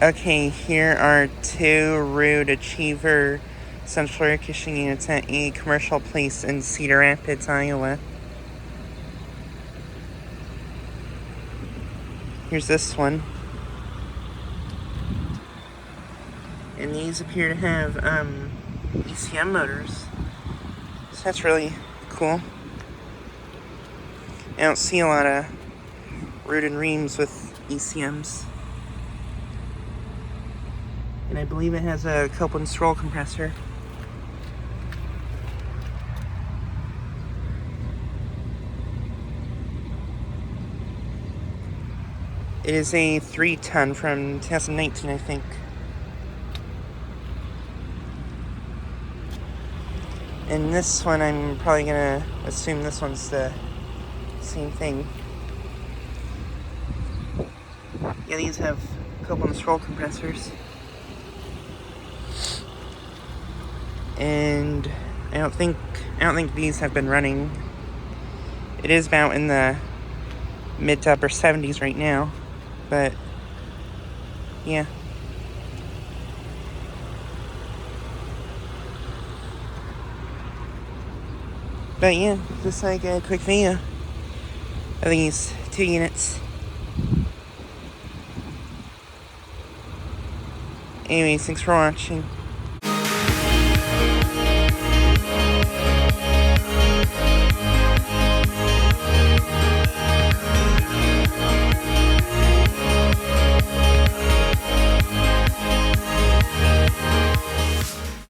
Okay, here are two Ruud Achiever central air conditioning units at a commercial place in Cedar Rapids, Iowa. Here's this one. And these appear to have ECM motors. So that's really cool. I don't see a lot of Ruud and Rheems with ECMs. And I believe it has a Copeland scroll compressor. It is a 3-ton from 2019, I think. And this one, I'm probably gonna assume this one's the same thing. Yeah, these have Copeland scroll compressors. And I don't think these have been running. It is about in the mid to upper 70s right now, but yeah. But yeah, just like a quick video of these two units. Anyways, thanks for watching.